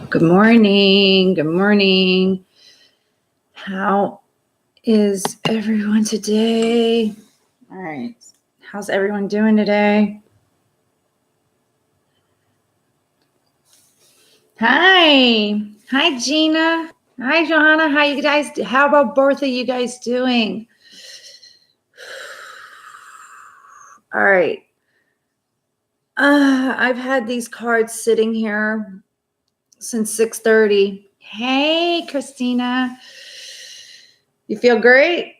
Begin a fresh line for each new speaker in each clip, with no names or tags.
Good morning. Good morning. How is everyone today? All right. How's everyone doing today? Hi. Hi, Gina. Hi, Johanna. How about both of you guys doing? All right. I've had these cards sitting here since 6:30. Hey, Christina. You feel great?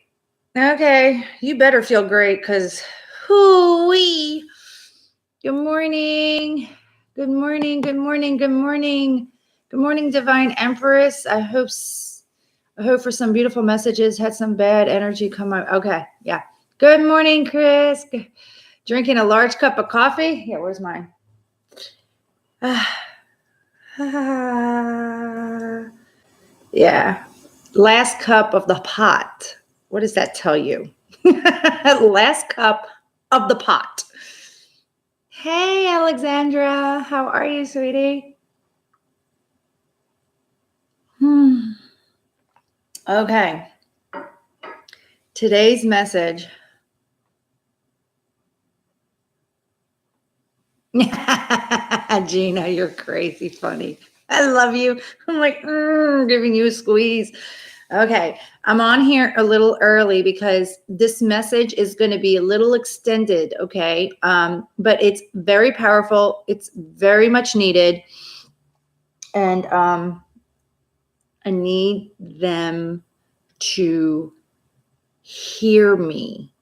Okay. You better feel great because hoo-wee. Good morning. Good morning. Good morning. Good morning. Good morning, Divine Empress. I hope for some beautiful messages. Had some bad energy come out. Okay. Yeah. Good morning, Chris. Drinking a large cup of coffee. Yeah, where's mine? Yeah. Last cup of the pot. What does that tell you? Last cup of the pot. Hey, Alexandra. How are you, sweetie? Okay. Today's message. Gina, you're crazy funny. I love you. I'm like, giving you a squeeze. Okay. I'm on here a little early because this message is going to be a little extended. Okay. But it's very powerful. It's very much needed. And I need them to hear me,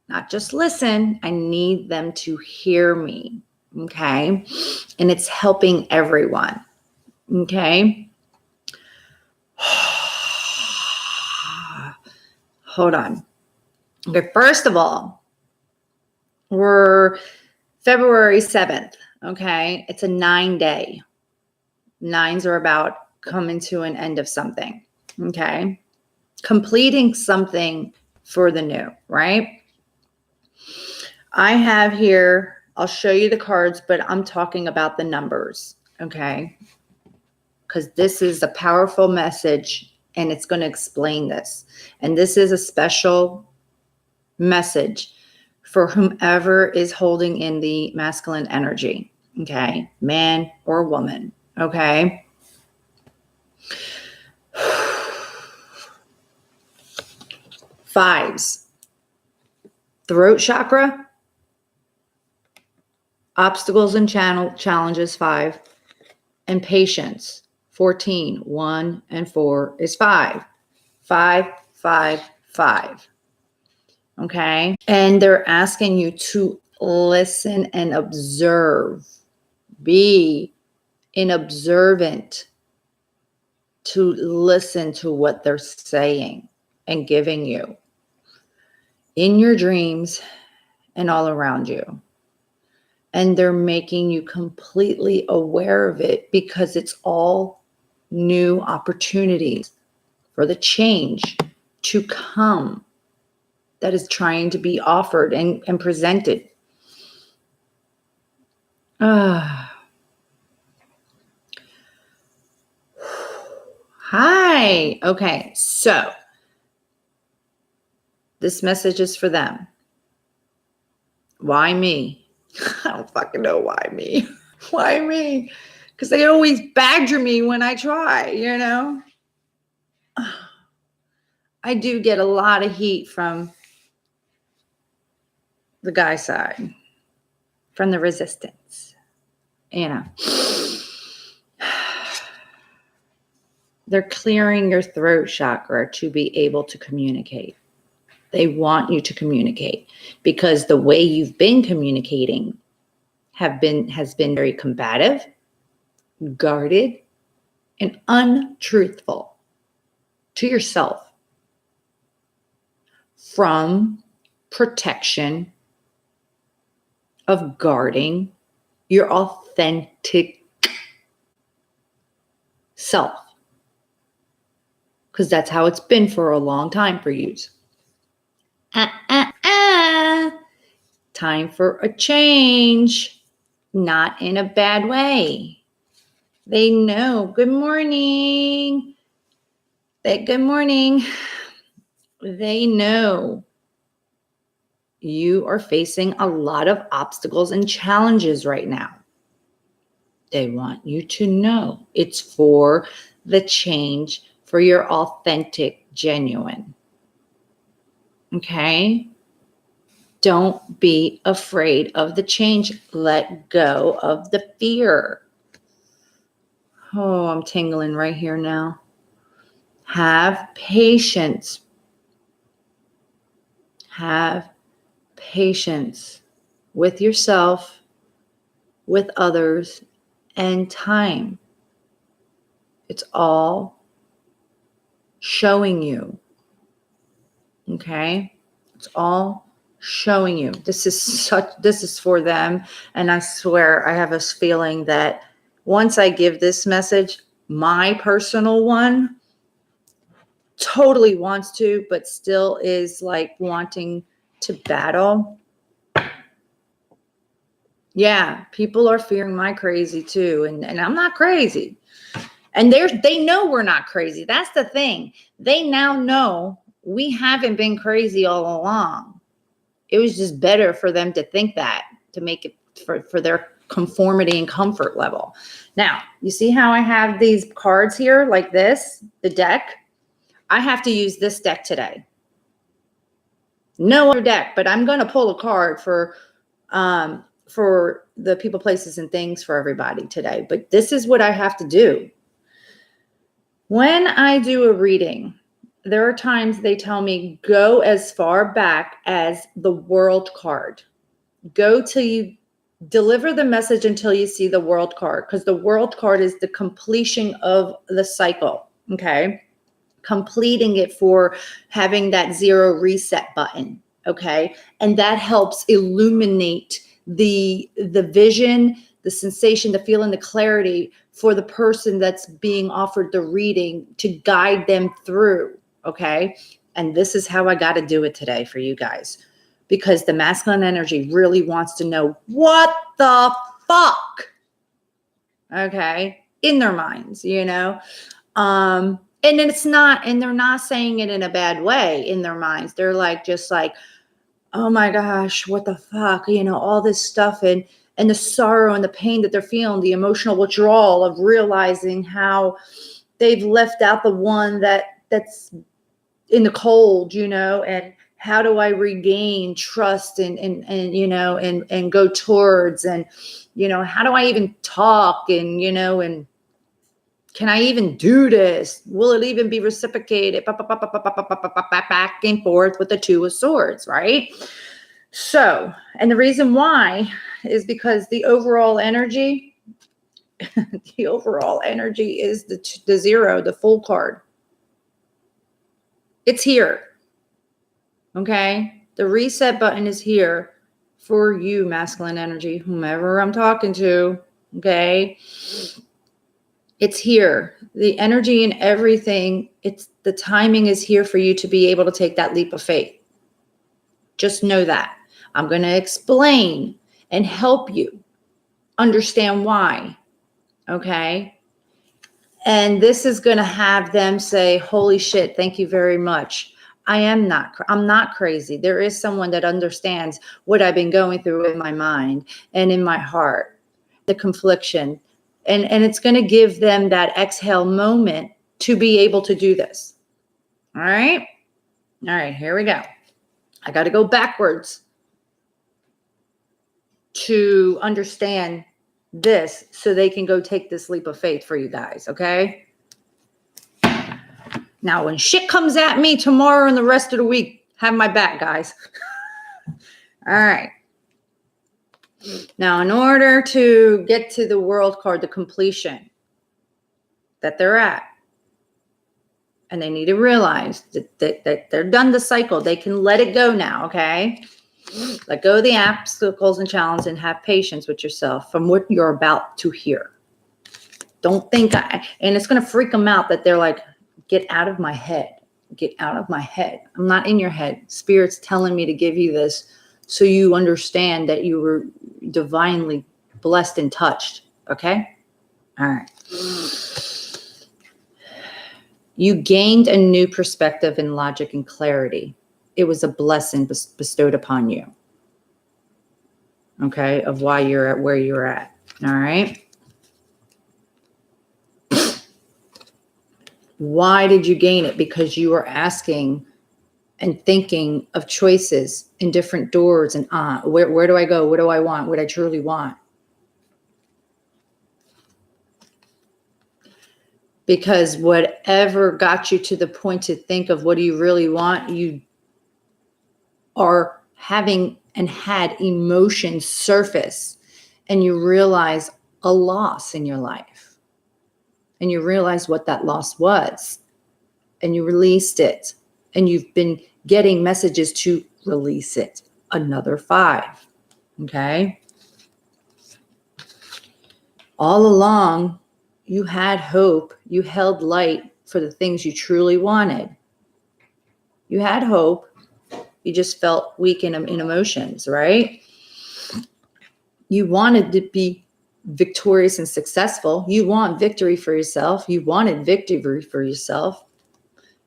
not just listen. I need them to hear me. Okay. And it's helping everyone. Okay. Hold on. Okay. First of all, we're February 7th. Okay. It's a 9-day. 9s are about coming to an end of something. Okay. Completing something for the new, right? I have here, I'll show you the cards, but I'm talking about the numbers. Okay. Because this is a powerful message and it's going to explain this. And this is a special message for whomever is holding in the masculine energy. Okay. Man or woman. Okay. Fives. Throat chakra. Obstacles and challenges, 5. And patience, 14. 1 and 4 is 5. 5, 5, 5. Okay. And they're asking you to listen and observe. Be an observant to listen to what they're saying and giving you in your dreams and all around you. And they're making you completely aware of it because it's all new opportunities for the change to come that is trying to be offered and presented. Hi. Okay. So this message is for them. Why me? I don't fucking know why me. Why me? Because they always badger me when I try, you know? I do get a lot of heat from the guy side, from the resistance, you know. They're clearing your throat chakra to be able to communicate. They want you to communicate because the way you've been communicating has been very combative, guarded, and untruthful to yourself from protection of guarding your authentic self. Because that's how it's been for a long time for you. Time for a change, not in a bad way. They know. Good morning. Good morning. They know you are facing a lot of obstacles and challenges right now. They want you to know it's for the change, for your authentic, genuine. Okay? Don't be afraid of the change. Let go of the fear. Oh, I'm tingling right here now. Have patience. Have patience with yourself, with others, and time. It's all showing you. Okay? It's all showing you. This is for them. And I swear I have a feeling that once I give this message, my personal one totally wants to, but still is like wanting to battle. Yeah, people are fearing my crazy too. And I'm not crazy. And they know we're not crazy. That's the thing. They now know we haven't been crazy all along. It was just better for them to think that, to make it for their conformity and comfort level. Now, you see how I have these cards here like this, the deck? I have to use this deck today. No other deck, but I'm going to pull a card for the people, places, and things for everybody today. But this is what I have to do. When I do a reading, there are times they tell me, go as far back as the World card. Go till you deliver the message until you see the World card, because the World card is the completion of the cycle, okay? Completing it for having that zero reset button, okay? And that helps illuminate the vision, the sensation, the feeling, the clarity for the person that's being offered the reading to guide them through, okay? And this is how I got to do it today for you guys, because the masculine energy really wants to know what the fuck, okay, in their minds, you know? And it's not, and they're not saying it in a bad way in their minds. They're like, just like, oh my gosh, what the fuck, you know, all this stuff, and the sorrow and the pain that they're feeling, the emotional withdrawal of realizing how they've left out the one that's in the cold, you know, and how do I regain trust and you know, and go towards, and, you know, how do I even talk, and, you know, and can I even do this? Will it even be reciprocated? Back and forth with the Two of Swords, right? So, and the reason why is because the overall energy, the overall energy is the zero, the full card. It's here. Okay? The reset button is here for you, masculine energy, whomever I'm talking to. Okay? It's here. The energy and everything, the timing is here for you to be able to take that leap of faith. Just know that. I'm going to explain and help you understand why. Okay? And this is going to have them say, holy shit, thank you very much. I'm not crazy. There is someone that understands what I've been going through in my mind and in my heart, the confliction. And it's going to give them that exhale moment to be able to do this. All right. All right, here we go. I got to go backwards to understand this so they can go take this leap of faith for you guys. Okay. Now, when shit comes at me tomorrow and the rest of the week, have my back, guys. All right. Now, in order to get to the World card, the completion that they're at, and they need to realize that they're done the cycle. They can let it go now, okay? Let go of the obstacles and challenges and have patience with yourself from what you're about to hear. Don't think, and it's going to freak them out that they're like, get out of my head. Get out of my head. I'm not in your head. Spirit's telling me to give you this so you understand that you were divinely blessed and touched, okay? All right. You gained a new perspective in logic and clarity. It was a blessing bestowed upon you. Okay, of why you're at where you're at. All right. Why did you gain it? Because you were asking and thinking of choices in different doors and where do I go? What do I want? What I truly want. Because whatever got you to the point to think of what do you really want, you are having and had emotions surface, and you realize a loss in your life. And you realize what that loss was. And you released it. And you've been getting messages to release it. Another 5. Okay. All along, you had hope. You held light for the things you truly wanted. You had hope. You just felt weak in emotions, right? You wanted to be victorious and successful. You want victory for yourself. You wanted victory for yourself.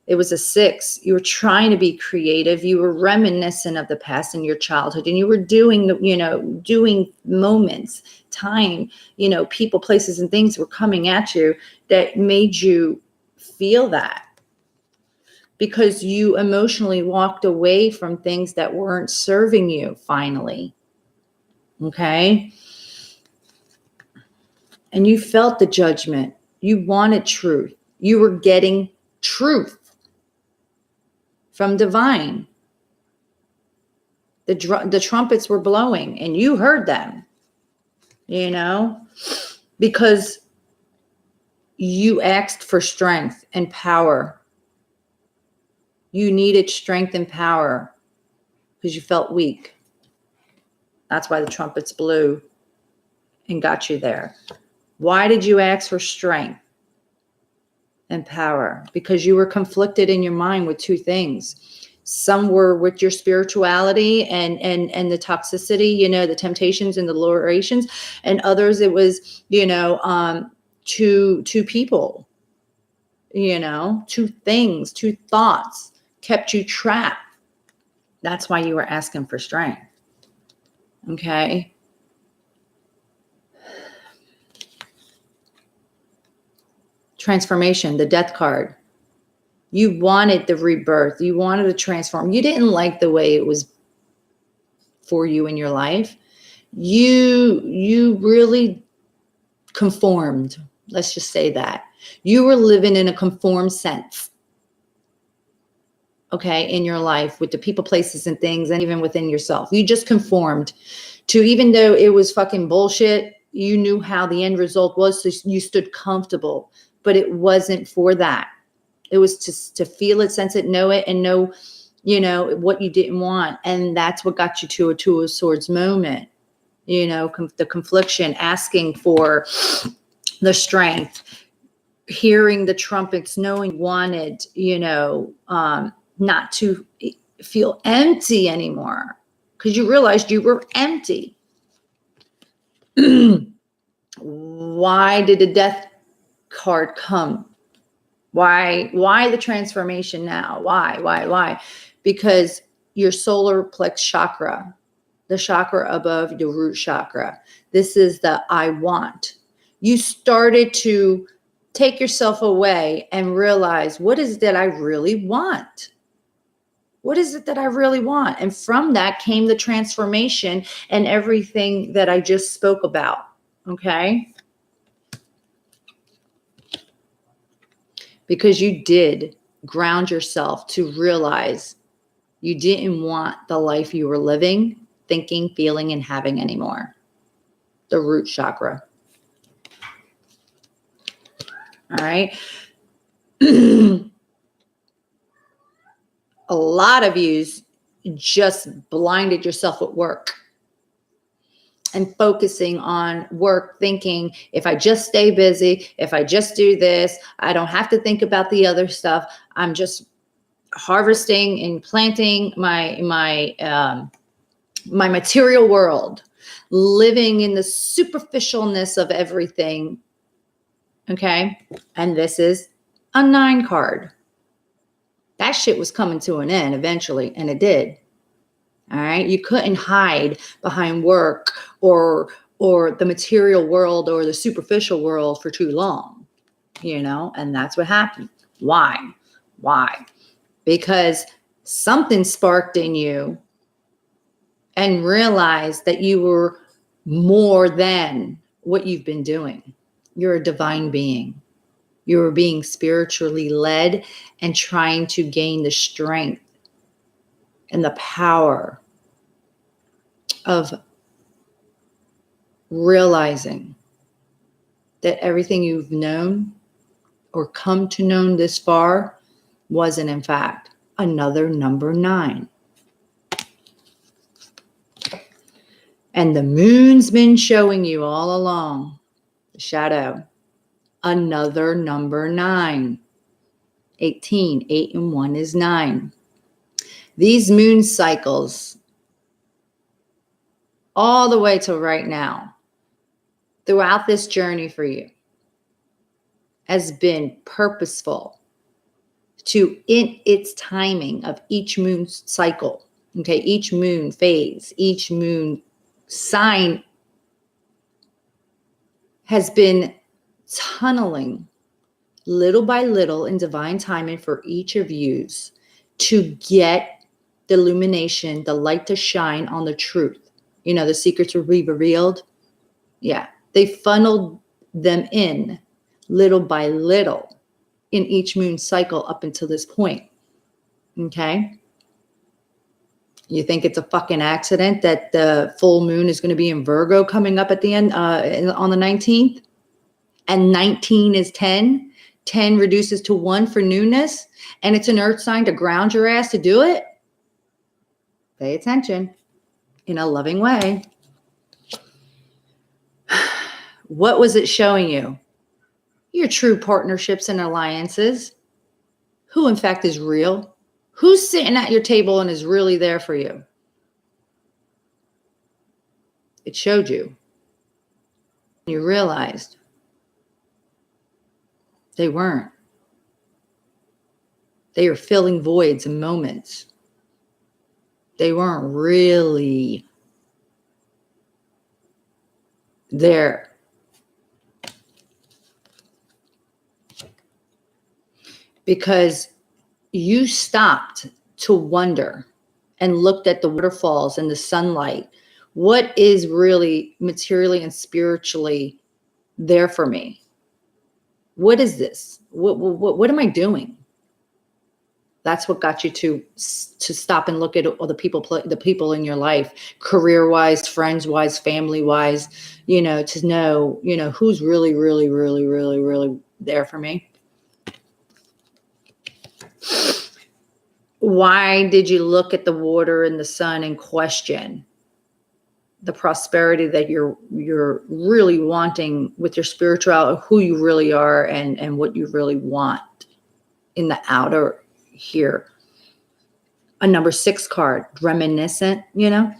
It was a 6. You were trying to be creative. You were reminiscent of the past in your childhood, and you were doing moments, time, people, places, and things were coming at you that made you feel that, because you emotionally walked away from things that weren't serving you finally. Okay. And you felt the judgment. You wanted truth. You were getting truth from divine. The trumpets were blowing and you heard them, because you asked for strength and power. You needed strength and power because you felt weak. That's why the trumpets blew and got you there. Why did you ask for strength and power? Because you were conflicted in your mind with 2 things. Some were with your spirituality and the toxicity, the temptations and the lurations, and others it was, two people, 2 things, 2 thoughts kept you trapped. That's why you were asking for strength. Okay. Transformation, the death card. You wanted the rebirth. You wanted to transform. You didn't like the way it was for you in your life. You really conformed. Let's just say that. You were living in a conformed sense. Okay, in your life with the people, places, and things, and even within yourself. You just conformed to, even though it was fucking bullshit, you knew how the end result was, so you stood comfortable. But it wasn't for that. It was to feel it, sense it, know it, and know, what you didn't want. And that's what got you to a 2 of Swords moment. The confliction, asking for the strength, hearing the trumpets, knowing you wanted, not to feel empty anymore, because you realized you were empty. Why did the death card come? Why the transformation now? Why? Because your solar plex chakra, the chakra above the root chakra, this is the I want. You started to take yourself away and realize, what is it that I really want? What is it that I really want? And from that came the transformation and everything that I just spoke about. Okay. Because you did ground yourself to realize you didn't want the life you were living, thinking, feeling, and having anymore. The root chakra. All right. A lot of you just blinded yourself at work and focusing on work, thinking, if I just stay busy, if I just do this, I don't have to think about the other stuff. I'm just harvesting and planting my material world, living in the superficialness of everything, Okay. And this is a 9 card. That shit was coming to an end eventually, and it did. All right. You couldn't hide behind work or the material world or the superficial world for too long, and that's what happened. Why? Because something sparked in you and realized that you were more than what you've been doing. You're a divine being. You're being spiritually led and trying to gain the strength and the power of realizing that everything you've known or come to know this far wasn't, in fact, another number 9. And the moon's been showing you all along, the shadow, another number 9. 18, 8 and 1 is 9. These moon cycles, all the way to right now, throughout this journey for you, has been purposeful to, in its timing of each moon cycle, okay, each moon phase, each moon sign has been tunneling little by little in divine timing for each of yous to get the illumination, the light to shine on the truth. The secrets will be revealed. Yeah. They funneled them in little by little in each moon cycle up until this point. Okay. You think it's a fucking accident that the full moon is going to be in Virgo coming up at the end on the 19th? And 19 is 10. 10 reduces to 1 for newness. And it's an earth sign to ground your ass to do it. Pay attention in a loving way. What was it showing you? Your true partnerships and alliances. Who, in fact, is real? Who's sitting at your table and is really there for you? It showed you. You realized they weren't. They were filling voids and moments. They weren't really there. Because you stopped to wonder and looked at the waterfalls and the sunlight. What is really materially and spiritually there for me? What is this? What am I doing? That's what got you to stop and look at all the people in your life, career-wise, friends-wise, family-wise, to know, who's really, really, really, really, really there for me. Why did you look at the water and the sun and question the prosperity that you're really wanting with your spirituality, who you really are and what you really want in the outer here? A number 6 card, reminiscent, the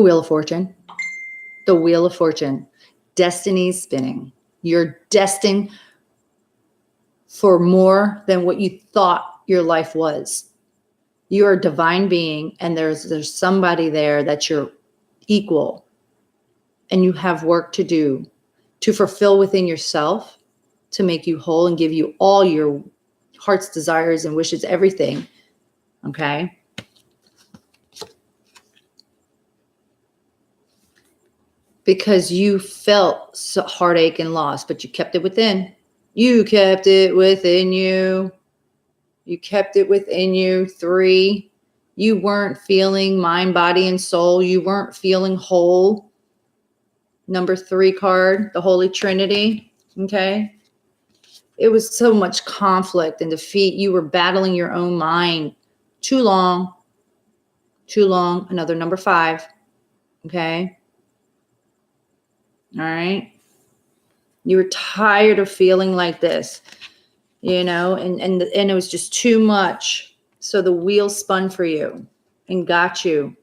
Wheel of Fortune. The Wheel of Fortune. Destiny's spinning. You're destined for more than what you thought your life was. You're a divine being, and there's somebody there that you're equal, and you have work to do to fulfill within yourself, to make you whole and give you all your heart's desires and wishes, everything. Okay. Because you felt heartache and loss, but you kept it within. You kept it within you. You kept it within you. 3. You weren't feeling mind, body, and soul. You weren't feeling whole. Number 3 card, the Holy Trinity. Okay. It was so much conflict and defeat. You were battling your own mind too long. Too long. Another number 5. Okay. All right. You were tired of feeling like this, and it was just too much. So the wheel spun for you and got you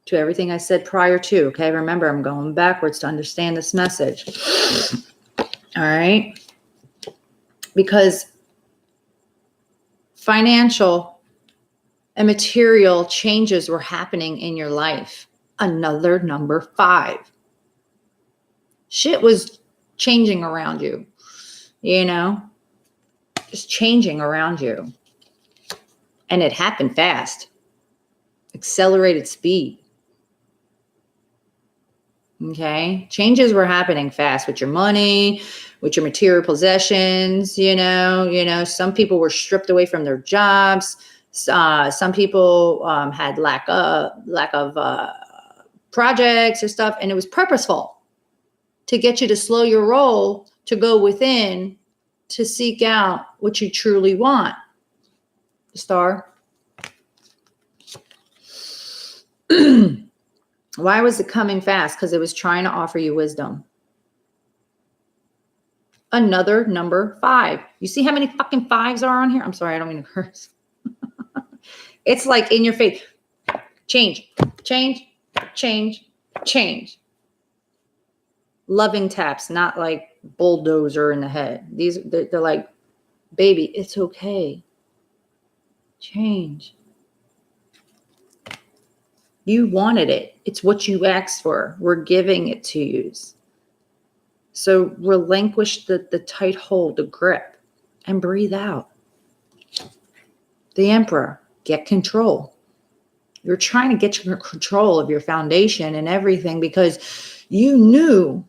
to everything I said prior to. Okay. Remember, I'm going backwards to understand this message. All right. Because financial and material changes were happening in your life. Another number 5. Shit was changing around you, just changing around you. And it happened fast, accelerated speed. Okay. Changes were happening fast with your money, with your material possessions, some people were stripped away from their jobs. Some people had lack of projects or stuff, and it was purposeful to get you to slow your roll, to go within, to seek out what you truly want. Star. Why was it coming fast? Because it was trying to offer you wisdom. Another number 5. You see how many fucking 5s are on here? I'm sorry, I don't mean to curse. It's like in your face. Change, change, change, change. Loving taps, not like bulldozer in the head. They're like, baby, it's okay. Change. You wanted it. It's what you asked for. We're giving it to you. So relinquish the tight hold, the grip, and breathe out. The Emperor, get control. You're trying to get control of your foundation and everything because you knew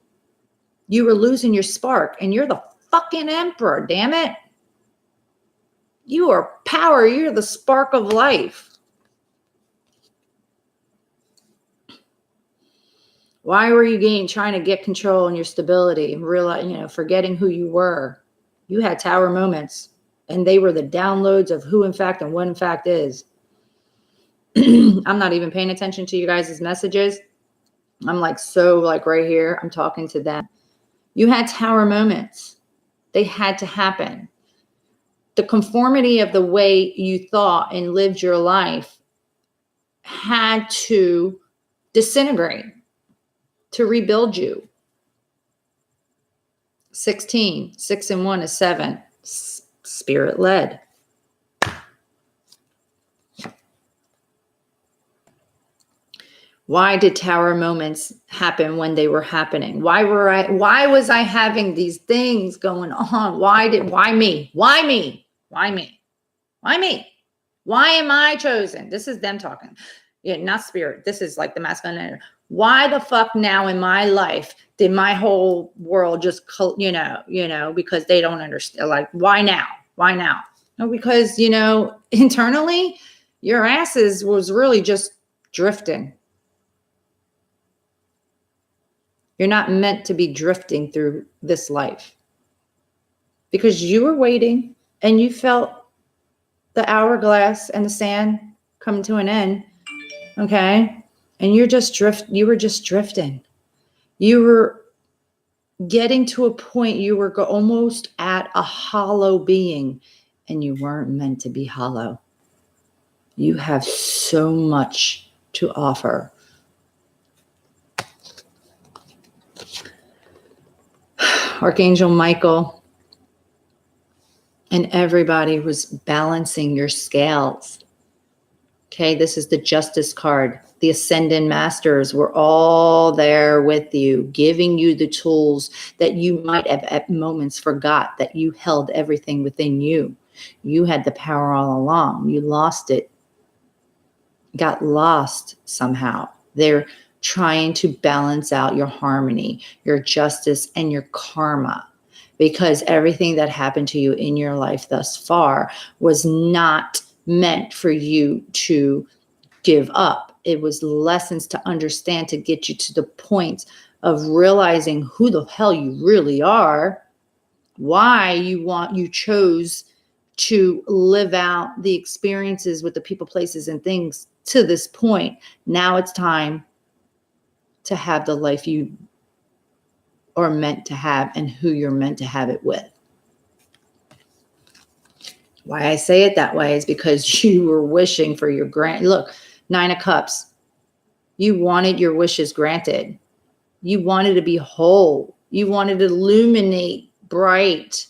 you were losing your spark, and you're the fucking Emperor, damn it. You are power. You're the spark of life. Why were you trying to get control and your stability and realize, forgetting who you were? You had tower moments, and they were the downloads of who in fact and what in fact is. I'm not even paying attention to you guys' messages. I'm like right here. I'm talking to them. You had tower moments. They had to happen. The conformity of the way you thought and lived your life had to disintegrate to rebuild you. 16, 6 and 1 is 7. Spirit led. Why did tower moments happen when they were happening? Why was I having these things going on? Why me? Why me? Why me? Why me? Why am I chosen? This is them talking. Yeah, not spirit. This is like the masculine energy. Why the fuck now in my life did my whole world just, because they don't understand. Like, why now? Why now? No, because, internally, your asses was really just drifting. You're not meant to be drifting through this life because you were waiting and you felt the hourglass and the sand coming to an end. Okay. And you were just drifting. You were getting to a point, you were almost at a hollow being, and you weren't meant to be hollow. You have so much to offer. Archangel Michael and everybody was balancing your scales. Okay, this is the Justice card. The Ascendant Masters were all there with you, giving you the tools that you might have at moments forgot that you held everything within you. You had the power all along. You lost it. Got lost somehow. They're trying to balance out your harmony, your justice, and your karma, because everything that happened to you in your life thus far was not meant for you to give up. It was lessons to understand to get you to the point of realizing who the hell you really are, why you chose to live out the experiences with the people, places, and things to this point. Now it's time to have the life you are meant to have and who you're meant to have it with. Why I say it that way is because you were wishing for your look, 9 of Cups. You wanted your wishes granted. You wanted to be whole. You wanted to illuminate bright.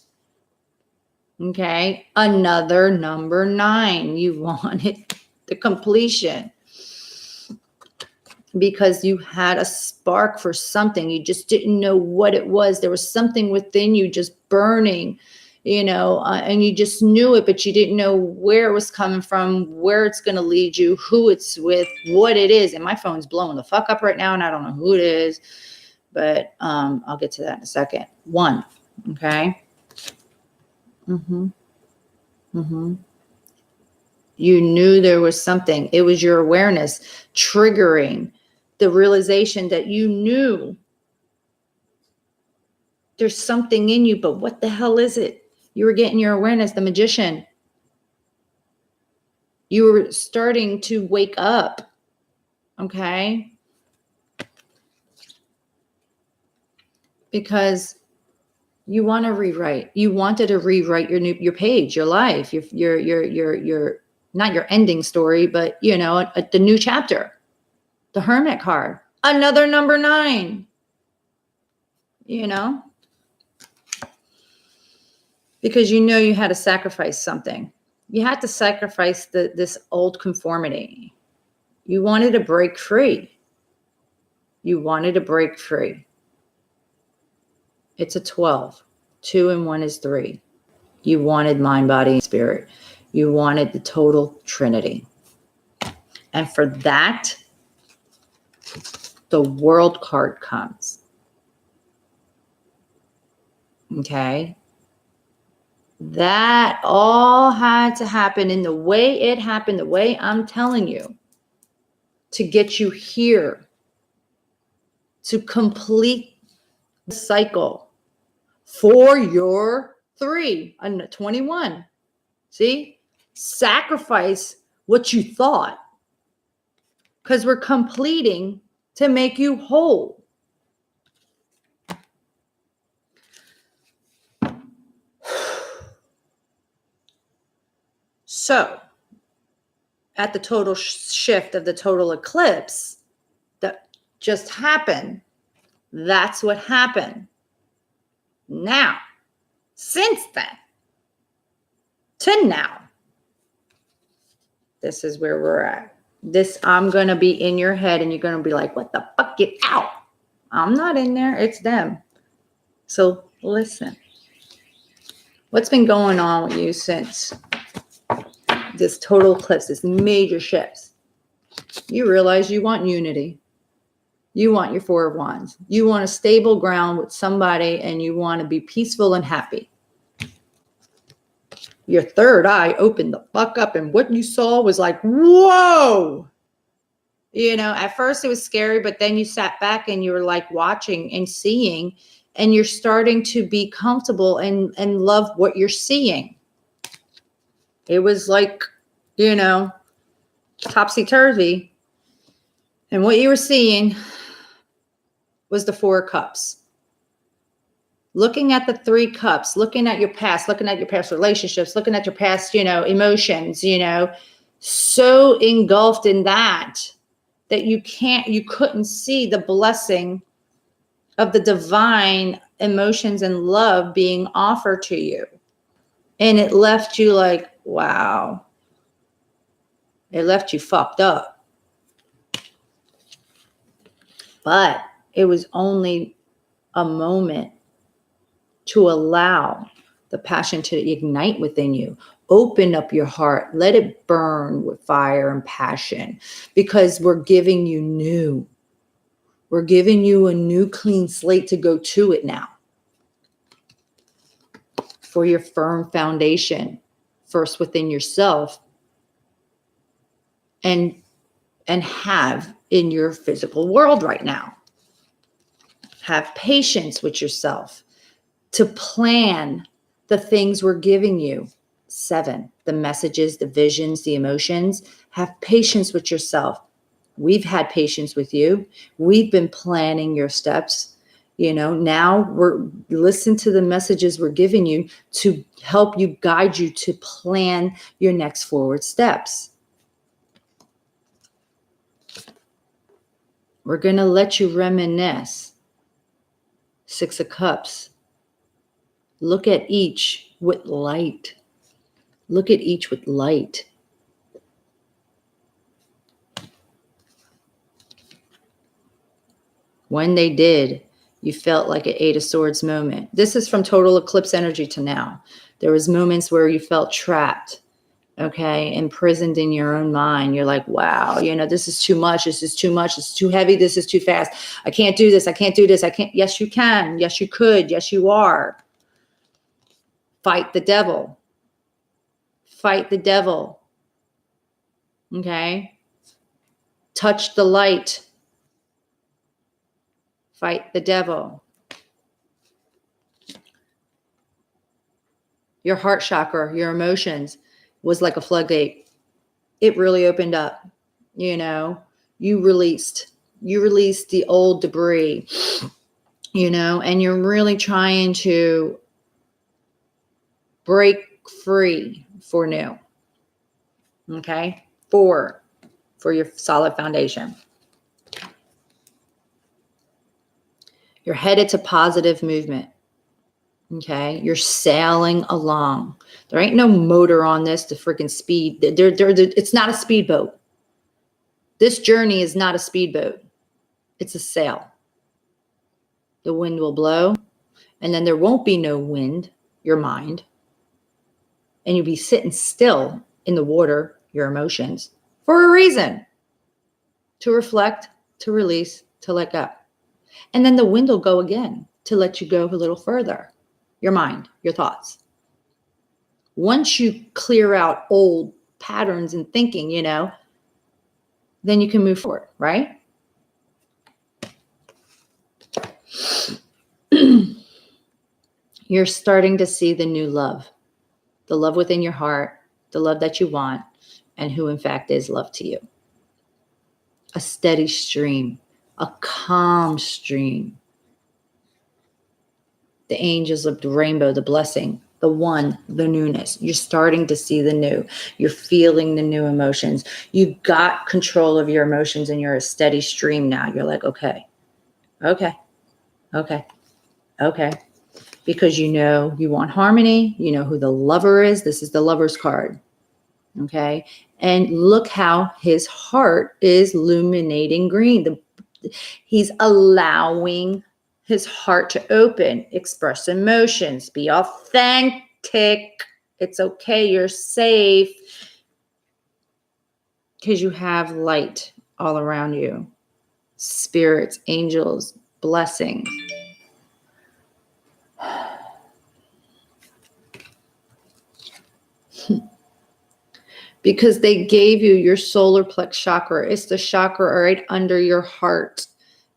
Okay. Another number 9. You wanted the completion because you had a spark for something. You just didn't know what it was. There was something within you just burning, and you just knew it, but you didn't know where it was coming from, where it's going to lead you, who it's with, what it is. And my phone's blowing the fuck up right now, and I don't know who it is, but I'll get to that in a second. 1. Okay. You knew there was something. It was your awareness triggering the realization that you knew there's something in you, but what the hell is it? You were getting your awareness, the magician. You were starting to wake up. Okay. Because you want to rewrite. You wanted to rewrite your page, your life, your not your ending story, but the new chapter. The Hermit card. Another number 9. Because you had to sacrifice something. You had to sacrifice this old conformity. You wanted to break free. It's a 12. 2 and 1 is 3. You wanted mind, body, and spirit. You wanted the total Trinity. And for that, the World card comes. Okay? That all had to happen in the way it happened, the way I'm telling you, to get you here, to complete the cycle for your 3 and 21. See? Sacrifice what you thought, because we're completing to make you whole. So, at the total shift of the total eclipse that just happened, that's what happened. Now, since then, to now, this is where we're at. I'm going to be in your head and you're going to be like, what the fuck? Get out. I'm not in there. It's them. So listen. What's been going on with you since this total eclipse, this major shifts? You realize you want unity. You want your 4 of Wands. You want a stable ground with somebody and you want to be peaceful and happy. Your third eye opened the fuck up and what you saw was like, whoa. At first it was scary, but then you sat back and you were like watching and seeing, and you're starting to be comfortable and love what you're seeing. It was like, topsy-turvy. And what you were seeing was the 4 cups. Looking at the 3 cups, looking at your past relationships, looking at your past, emotions, so engulfed in that you couldn't see the blessing of the divine emotions and love being offered to you. And it left you like, wow. It left you fucked up. But it was only a moment to allow the passion to ignite within you. Open up your heart. Let it burn with fire and passion, because we're giving you new. We're giving you a new clean slate to go to it now. For your firm foundation, first within yourself, and have in your physical world right now. Have patience with yourself to plan the things we're giving you. 7, the messages, the visions, the emotions. Have patience with yourself. We've had patience with you. We've been planning your steps. Now we're listen to the messages we're giving you to help you, guide you to plan your next forward steps. We're going to let you reminisce. 6 of Cups. Look at each with light. Look at each with light. When they did, you felt like an Eight of Swords moment. This is from total eclipse energy to now. There was moments where you felt trapped, okay, imprisoned in your own mind. You're like, wow, this is too much. This is too much. It's too heavy. This is too fast. I can't do this. I can't do this. I can't. Yes, you can. Yes, you could. Yes, you are. Fight the devil. Fight the devil. Okay? Touch the light. Fight the devil. Your heart chakra, your emotions was like a floodgate. It really opened up. You released the old debris, and you're really trying to break free for new. Okay? For your solid foundation. You're headed to positive movement. Okay? You're sailing along. There ain't no motor on this to freaking speed. It's not a speedboat. This journey is not a speedboat. It's a sail. The wind will blow, and then there won't be no wind, your mind. And you'll be sitting still in the water, your emotions, for a reason. To reflect, to release, to let go. And then the wind will go again to let you go a little further. Your mind, your thoughts. Once you clear out old patterns and thinking, then you can move forward, right? You're starting to see the new love, the love within your heart, the love that you want, and who in fact is love to you. A steady stream, a calm stream. The angels of the rainbow, the blessing, the one, the newness. You're starting to see the new. You're feeling the new emotions. You got control of your emotions and you're a steady stream now. You're like, okay. Because you want harmony. You know who the lover is. This is the lover's card. Okay. And look how his heart is illuminating green. He's allowing his heart to open, express emotions, be authentic. It's okay. You're safe because you have light all around you. Spirits, angels, blessings. Because they gave you your solar plex chakra. It's the chakra right under your heart.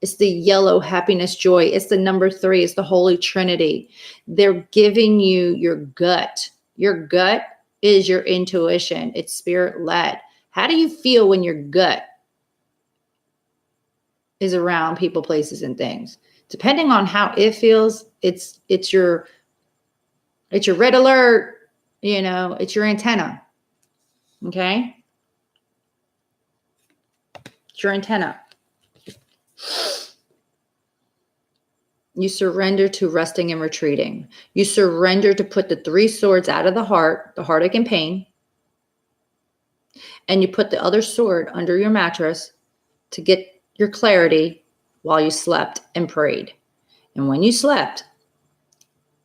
It's the yellow happiness, joy. It's the number 3. It's the Holy Trinity. They're giving you your gut. Your gut is your intuition. It's spirit-led. How do you feel when your gut is around people, places, and things? Depending on how it feels, it's your red alert. It's your antenna. Okay? It's your antenna. You surrender to resting and retreating. You surrender to put the 3 swords out of the heartache and pain, and you put the other sword under your mattress to get your clarity while you slept and prayed. And when you slept,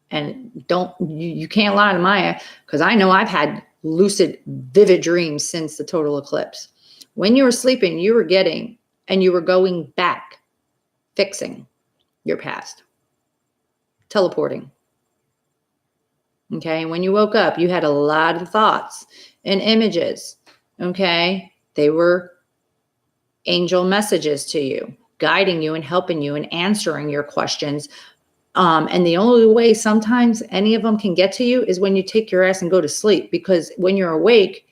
and you can't lie to Maya, because I know I've had lucid, vivid dreams since the total eclipse. When you were sleeping, you were getting, and you were going back, fixing your past, teleporting. Okay. And when you woke up, you had a lot of thoughts and images. Okay. They were angel messages to you, guiding you and helping you and answering your questions. And the only way sometimes any of them can get to you is when you take your ass and go to sleep, because when you're awake,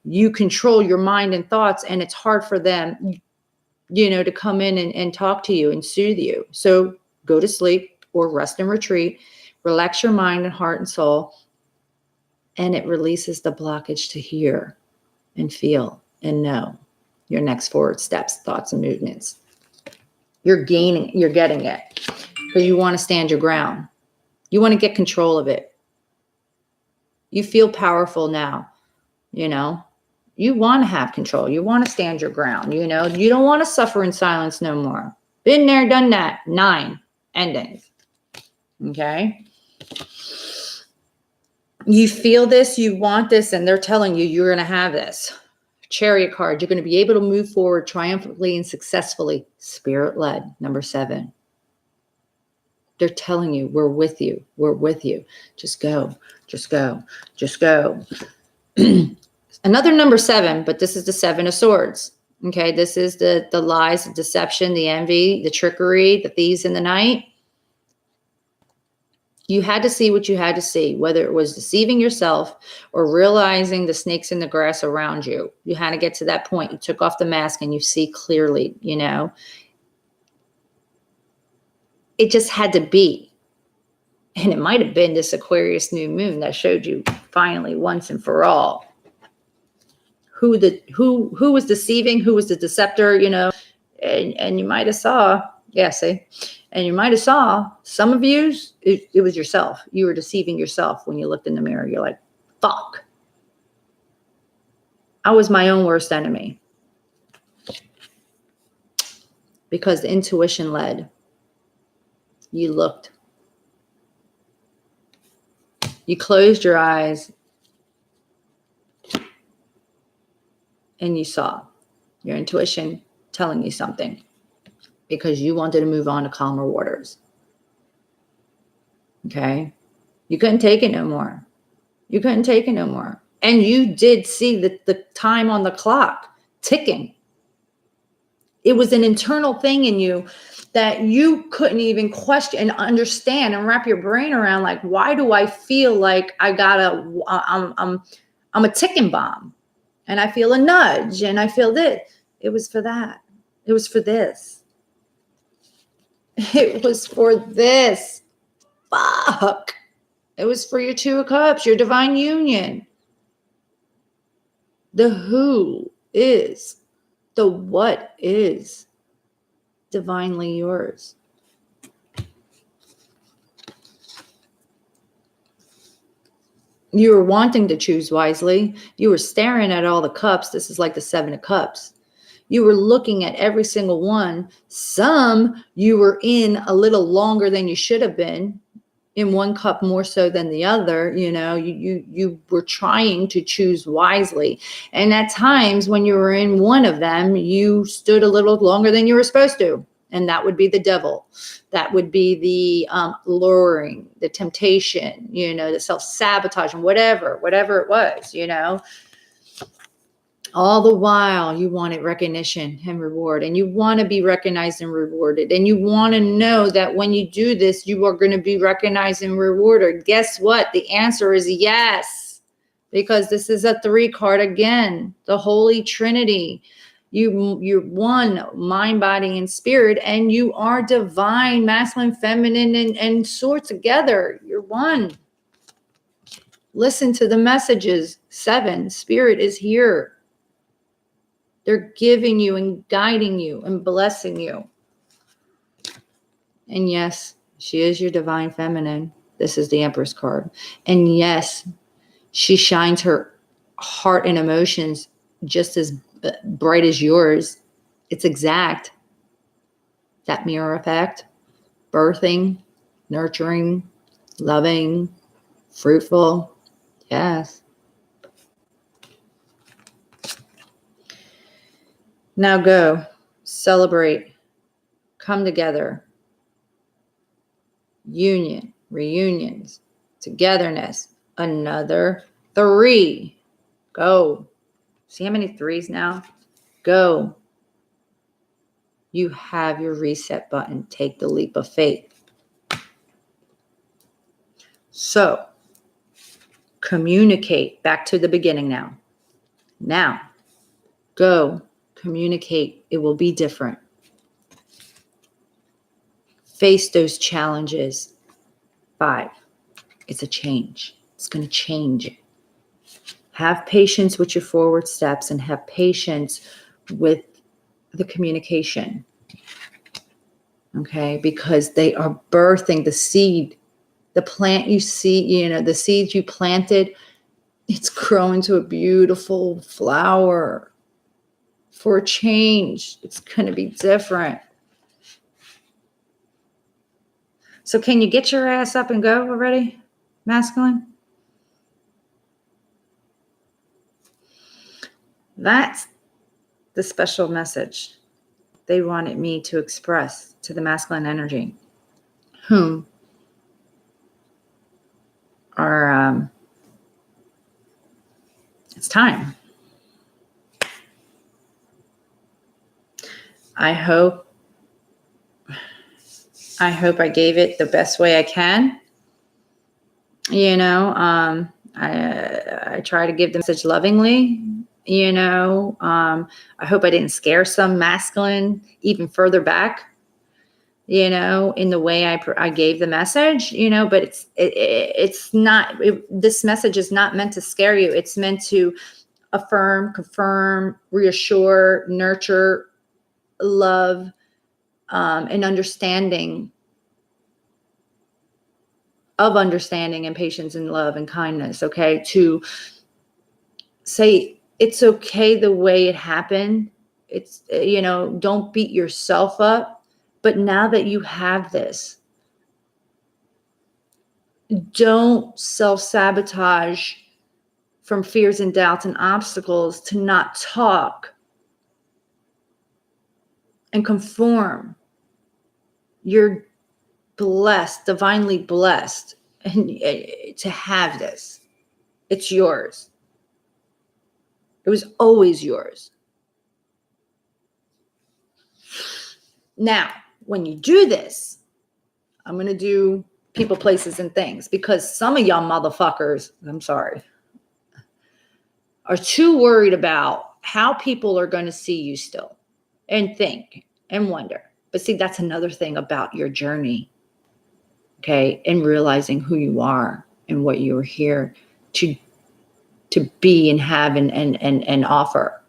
you control your mind and thoughts, and it's hard for them, to come in and talk to you and soothe you. So go to sleep or rest and retreat, relax your mind and heart and soul, and it releases the blockage to hear and feel and know your next forward steps, thoughts, and movements. You're getting it because you want to stand your ground. You want to get control of it. You feel powerful now, you know. You want to have control. You want to stand your ground, you know. You don't want to suffer in silence no more. Been there, done that. 9 endings. Okay. You feel this, you want this, and they're telling you you're going to have this. Chariot card. You're going to be able to move forward triumphantly and successfully. Spirit-led. Number 7. They're telling you, we're with you. We're with you. Just go. Just go. Just go. Another number 7, but this is the 7 of Swords. Okay, this is the lies, the deception, the envy, the trickery, the thieves in the night. You had to see what you had to see, whether it was deceiving yourself or realizing the snakes in the grass around you. You had to get to that point. You took off the mask and you see clearly, you know. It just had to be. And it might have been this Aquarius new moon that showed you finally once and for all who was deceiving, who was the deceptor, you know. And you might have saw, yeah, see, and you might have saw some of you, it was yourself. You were deceiving yourself when you looked in the mirror. You're like, fuck. I was my own worst enemy. Because the intuition led. You looked. You closed your eyes and you saw your intuition telling you something because you wanted to move on to calmer waters. Okay? You couldn't take it no more. You couldn't take it no more. And you did see the time on the clock ticking. It was an internal thing in you that you couldn't even question and understand and wrap your brain around. Like, why do I feel like I'm a ticking bomb and I feel a nudge and I feel this? It was for that. It was for this. It was for this. Fuck. It was for your 2 of Cups, your divine union. The who is, the what is divinely yours. You were wanting to choose wisely. You were staring at all the cups. This is like the 7 of Cups. You were looking at every single one. Some you were in a little longer than you should have been. In one cup more so than the other, you know, you were trying to choose wisely. And at times when you were in one of them, you stood a little longer than you were supposed to. And that would be the devil. That would be the luring, the temptation, you know, the self-sabotage and whatever it was, you know. All the while you wanted recognition and reward, and you want to be recognized and rewarded. And you want to know that when you do this, you are going to be recognized and rewarded. Guess what? The answer is yes, because this is a 3 card again, the Holy Trinity. You're one, mind, body, and spirit, and you are divine, masculine, feminine, and soar together. You're one. Listen to the messages. 7, spirit is here. They're giving you and guiding you and blessing you. And yes, she is your divine feminine. This is the Empress card. And yes, she shines her heart and emotions just as bright as yours. It's exact. That mirror effect. Birthing, nurturing, loving, fruitful. Yes. Now go, celebrate, come together, union, reunions, togetherness, another 3. Go. See how many 3s now? Go. You have your reset button. Take the leap of faith. So, communicate. Back to the beginning now. Now, go. Communicate. It will be different. Face those challenges. 5. It's a change. It's going to change. Have patience with your forward steps and have patience with the communication. Okay? Because they are birthing the seed The plant you see, the seeds you planted, it's growing to a beautiful flower. For a change, it's going to be different. So can you get your ass up and go already, masculine? That's the special message they wanted me to express to the masculine energy, whom are, it's time. I hope I gave it the best way I can. I try to give the message lovingly. I hope I didn't scare some masculine even further back, in the way I gave the message, but it's not, this message is not meant to scare you. It's meant to affirm, confirm, reassure, nurture, love, and understanding and patience and love and kindness. Okay. To say it's okay the way it happened. It's, don't beat yourself up. But now that you have this, don't self-sabotage from fears and doubts and obstacles to not talk and conform. You're blessed, divinely blessed, and to have this. It's yours. It was always yours. Now, when you do this, I'm going to do people, places, and things, because some of y'all motherfuckers, I'm sorry, are too worried about how people are going to see you still and think and wonder. But see, that's another thing about your journey, okay, and realizing who you are and what you are here to be and have and offer,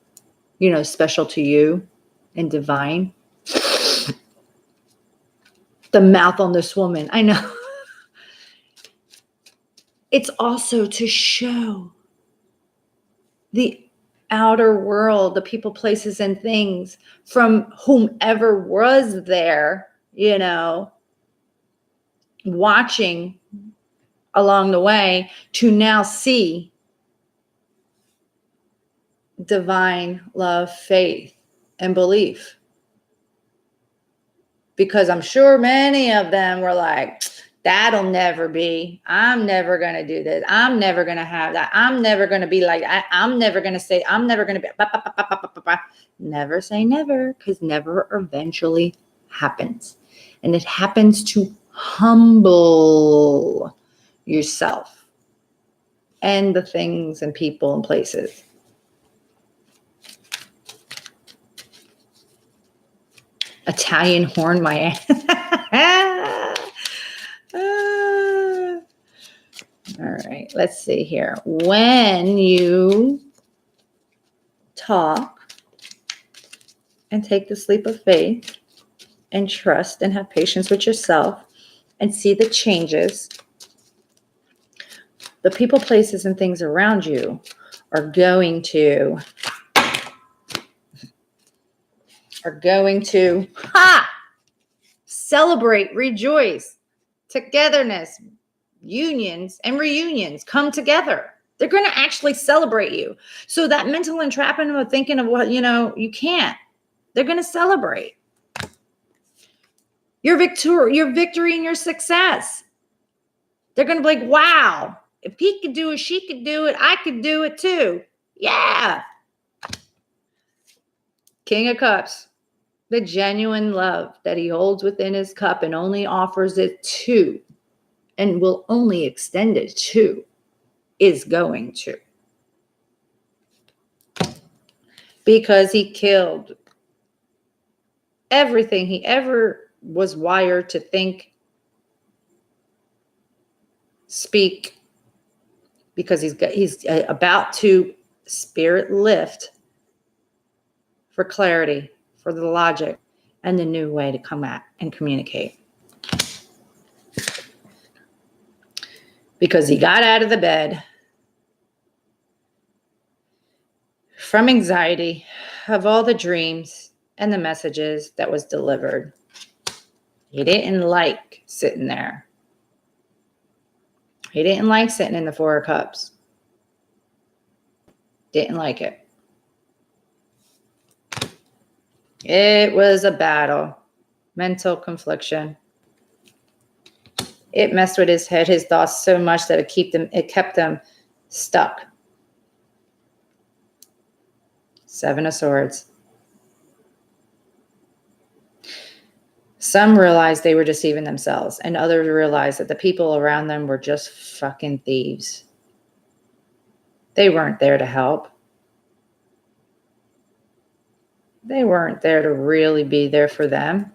special to you and divine. The mouth on this woman, I know. It's also to show the outer world, the people, places, and things from whomever was there, watching along the way, to now see divine love, faith, and belief. Because I'm sure many of them were like, that'll never be. I'm never going to do this. I'm never going to have that. I'm never going to be like, I'm never going to say, I'm never going to be. Never say never, because never eventually happens. And it happens to humble yourself and the things and people and places. Italian horn, my ass. All right, let's see here. When you talk and take the leap of faith and trust and have patience with yourself and see the changes, the people, places, and things around you are going to celebrate, rejoice, togetherness, unions and reunions come together. They're going to actually celebrate you. So that mental entrapment of thinking of what, you can't, they're going to celebrate your victory and your success. They're going to be like, wow, if he could do it, she could do it, I could do it too. Yeah. King of Cups, the genuine love that he holds within his cup and only offers it to, and will only extend it to, is going to. Because he killed everything he ever was wired to think, speak, because he's about to spirit lift for clarity, for the logic, and the new way to come at and communicate. because he got out of the bed from anxiety of all the dreams and the messages that was delivered. He didn't like sitting there. He didn't like sitting in the Four of Cups. Didn't like it. It was a battle. Mental confliction. It messed with his head, his thoughts so much that it kept them stuck. Seven of Swords. Some realized they were deceiving themselves, and others realized that the people around them were just fucking thieves. They weren't there to help. They weren't there to really be there for them.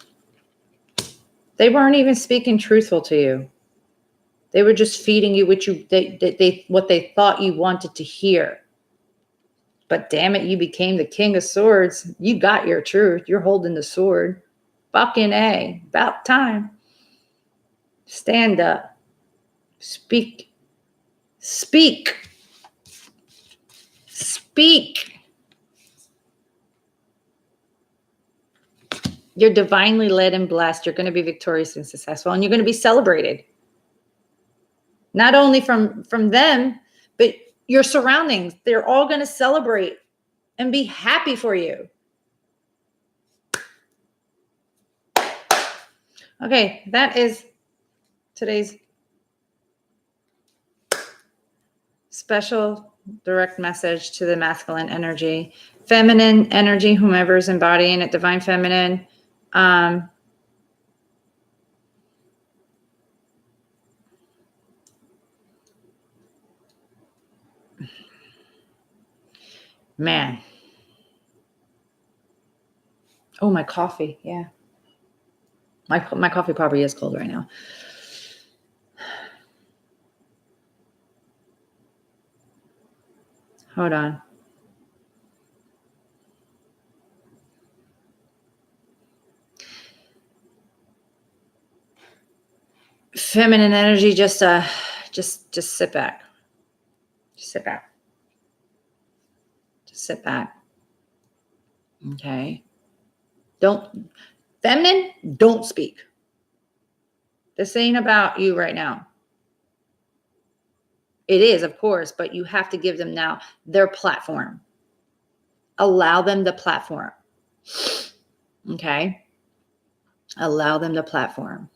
They weren't even speaking truthful to you. They were just feeding you what they thought you wanted to hear. But damn it, you became the King of Swords. You got your truth. You're holding the sword. Fucking A. About time. Stand up. Speak. Speak. Speak. You're divinely led and blessed. You're going to be victorious and successful, and you're going to be celebrated. Not only from them, but your surroundings. They're all going to celebrate and be happy for you. Okay, that is today's special direct message to the masculine energy. Feminine energy, whomever's embodying it, divine feminine. Man. Oh, my coffee. Yeah. My coffee probably is cold right now. Hold on. Feminine energy, just sit back. Just sit back. Just sit back. Okay. Feminine, don't speak. This ain't about you right now. It is, of course, but you have to give them now their platform. Allow them the platform. Okay? Allow them the platform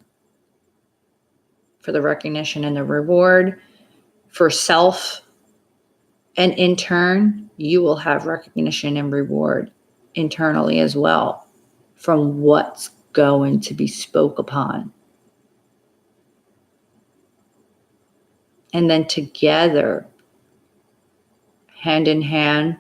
for the recognition and the reward for self. And in turn, you will have recognition and reward internally as well from what's going to be spoke upon. And then together, hand in hand,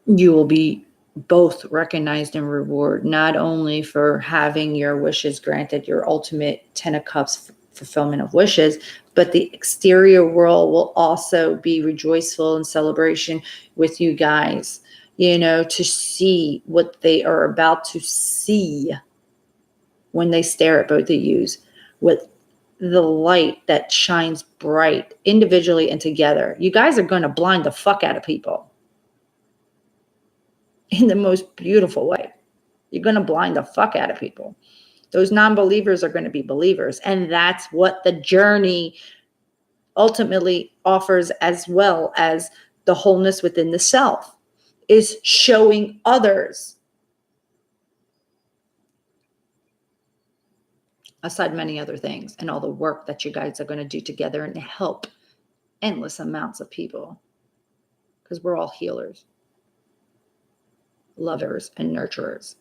you will be both recognized and rewarded, not only for having your wishes granted, your ultimate 10 of Cups fulfillment of wishes, but the exterior world will also be rejoiceful in celebration with you guys, to see what they are about to see when they stare at both of you with the light that shines bright individually and together. You guys are going to blind the fuck out of people in the most beautiful way. You're going to blind the fuck out of people. Those non-believers are going to be believers. And that's what the journey ultimately offers, as well as the wholeness within the self, is showing others, aside many other things, and all the work that you guys are going to do together and help endless amounts of people, because we're all healers, lovers, and nurturers.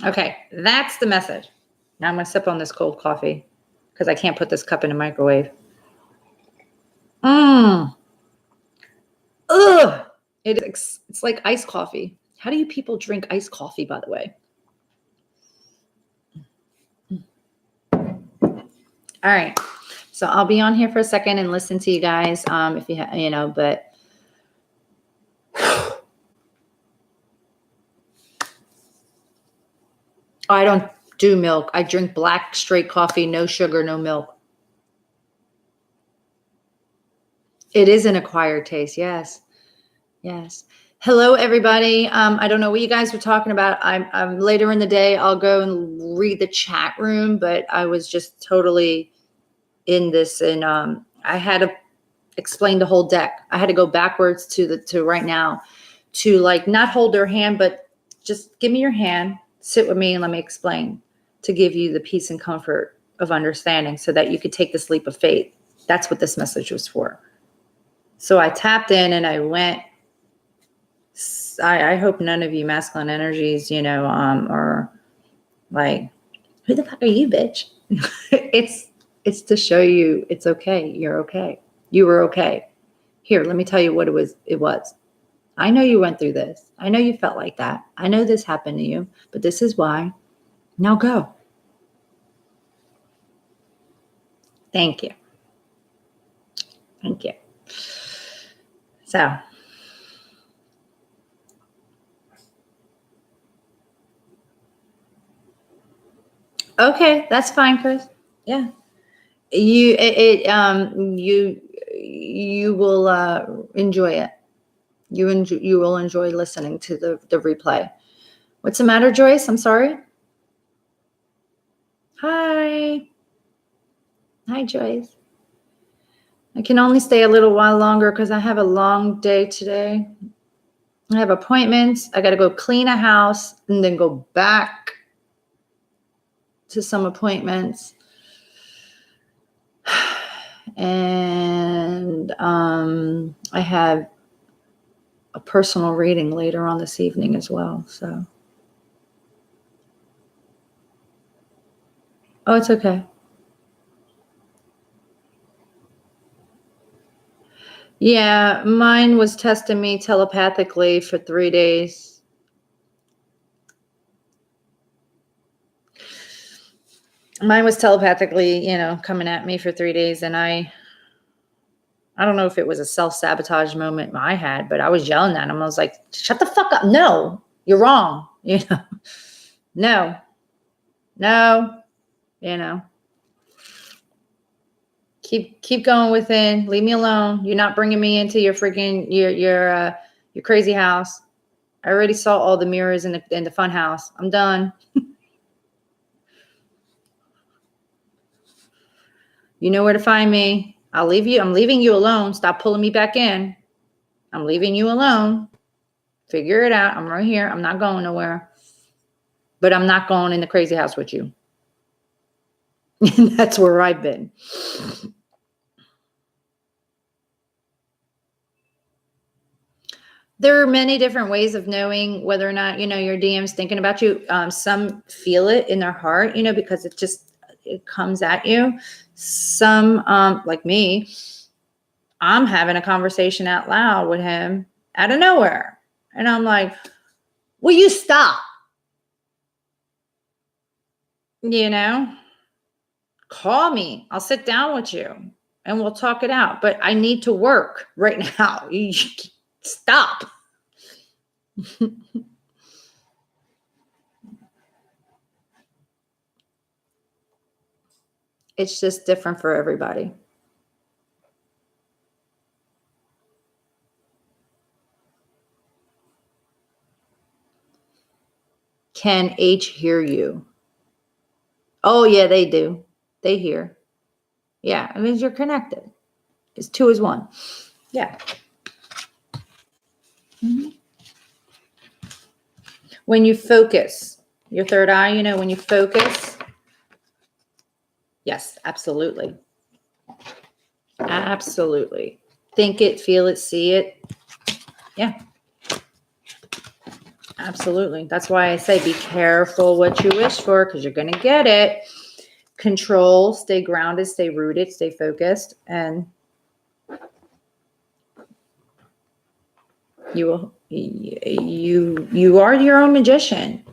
Okay, that's the message. Now I'm going to sip on this cold coffee because I can't put this cup in a microwave. Ugh. It's like iced coffee. How do you people drink iced coffee, by the way? All right. So I'll be on here for a second and listen to you guys. If you but I do milk. I drink black straight coffee, no sugar, no milk. It is an acquired taste. Yes. Yes. Hello, everybody. I don't know what you guys were talking about. I'm later in the day. I'll go and read the chat room, but I was just totally in this, and I had to explain the whole deck. I had to go backwards to right now to like not hold their hand, but just give me your hand, sit with me, and let me explain to give you the peace and comfort of understanding so that you could take this leap of faith. That's what this message was for. So I tapped in and I went. I hope none of you masculine energies, are like, who the fuck are you, bitch? It's to show you it's okay. You're okay. You were okay. Here, let me tell you what it was. I know you went through this. I know you felt like that. I know this happened to you, but this is why. Now go. Thank you. Thank you. So, okay, that's fine, Chris. Yeah. You will enjoy it. You will enjoy listening to the replay. What's the matter, Joyce? I'm sorry. Hi, Joyce. I can only stay a little while longer because I have a long day today. I have appointments. I got to go clean a house and then go back to some appointments. And I have a personal reading later on this evening as well. So, oh, it's okay. Yeah, mine was testing me telepathically for 3 days. Mine was telepathically, coming at me for 3 days. And I don't know if it was a self-sabotage moment I had, but I was yelling at him. I was like, shut the fuck up. No, you're wrong. No. Keep going within. Leave me alone. You're not bringing me into your freaking your crazy house. I already saw all the mirrors in the fun house. I'm done. You know where to find me. I'll leave you. I'm leaving you alone. Stop pulling me back in. I'm leaving you alone. Figure it out. I'm right here. I'm not going nowhere. But I'm not going in the crazy house with you. That's where I've been. There are many different ways of knowing whether or not, your DM's thinking about you. Some feel it in their heart, because it comes at you. Some, like me, I'm having a conversation out loud with him out of nowhere. And I'm like, will you stop? Call me. I'll sit down with you and we'll talk it out. But I need to work right now. Stop. It's just different for everybody. Can H hear you? Oh, yeah, they do. They hear. Yeah, it means you're connected. It's 2 is 1. Yeah. Mm-hmm. When you focus, your third eye, when you focus. Yes, absolutely. Absolutely. Think it, feel it, see it. Yeah. Absolutely. That's why I say be careful what you wish for, because you're going to get it. Control, stay grounded, stay rooted, stay focused, and you are your own magician.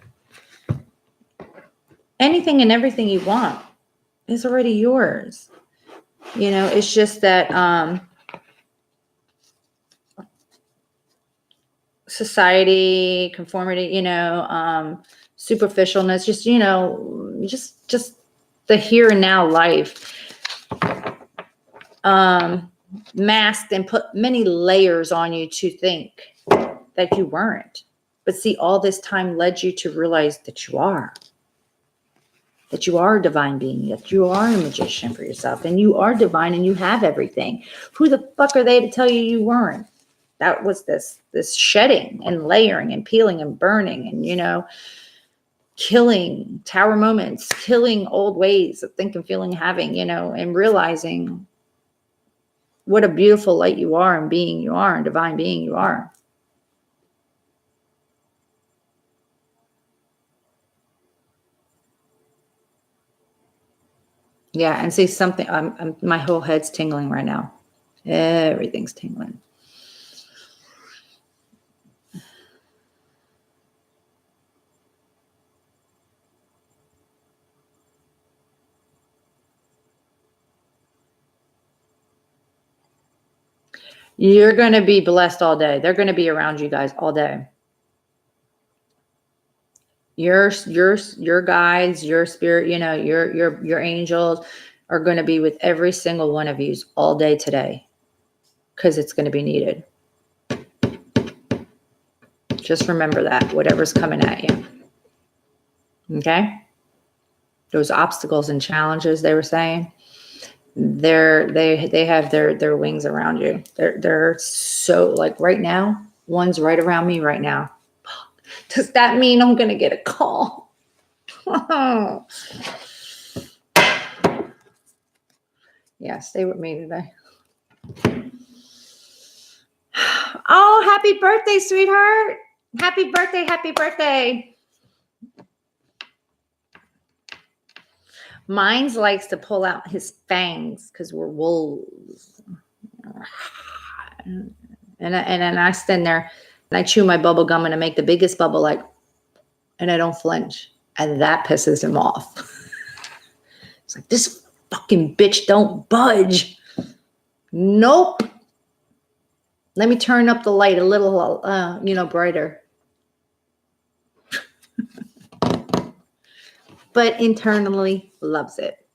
Anything and everything you want is already yours. It's just that society, conformity, superficialness, just the here and now life, masked and put many layers on you to think that you weren't. But see, all this time led you to realize that you are a divine being, that you are a magician for yourself, and you are divine and you have everything. Who the fuck are they to tell you weren't? That was this shedding and layering and peeling and burning and, killing tower moments, killing old ways of thinking, feeling, having, and realizing what a beautiful light you are and being you are and divine being you are. Yeah, and see something, my whole head's tingling right now. Everything's tingling. You're going to be blessed all day. They're going to be around you guys all day. Your guides, your spirit, your angels are going to be with every single one of you all day today, because it's going to be needed. Just remember that, whatever's coming at you. Okay? Those obstacles and challenges they were saying, they have their wings around you. They're so, like, right now, one's right around me right now. Does that mean I'm going to get a call? Yeah, stay with me today. Oh, happy birthday, sweetheart. Happy birthday, happy birthday. Mines likes to pull out his fangs because we're wolves. And then I stand there and I chew my bubble gum and I make the biggest bubble, and I don't flinch. And that pisses him off. It's like, this fucking bitch don't budge. Nope. Let me turn up the light a little, brighter. But internally loves it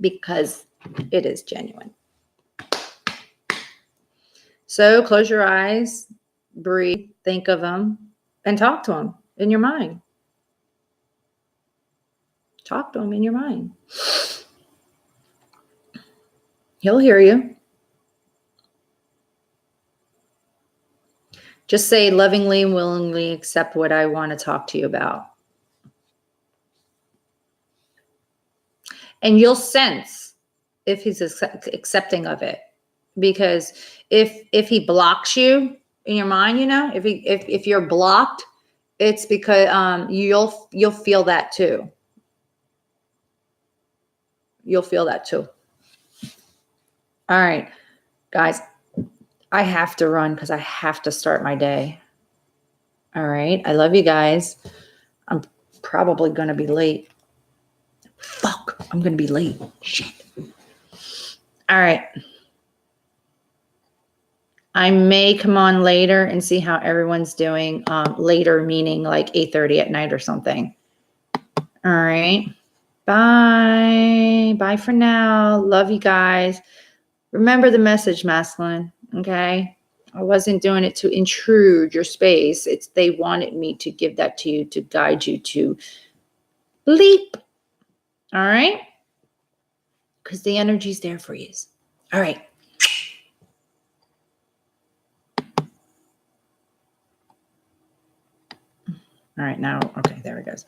because it is genuine. So close your eyes, breathe, think of him, and talk to him in your mind. Talk to him in your mind. He'll hear you. Just say, lovingly and willingly accept what I want to talk to you about. And you'll sense if he's accepting of it. Because if he blocks you in your mind, if you're blocked, it's because you'll feel that too. You'll feel that too. All right, guys, I have to run because I have to start my day. All right, I love you guys. I'm probably going to be late. Fuck, I'm going to be late. Shit. All right. I may come on later and see how everyone's doing. Later meaning like 8:30 at night or something. All right. Bye. Bye for now. Love you guys. Remember the message, masculine. Okay. I wasn't doing it to intrude your space. They wanted me to give that to you, to guide you to leap. All right. Because the energy's there for you. All right. All right. Now, okay, there it goes.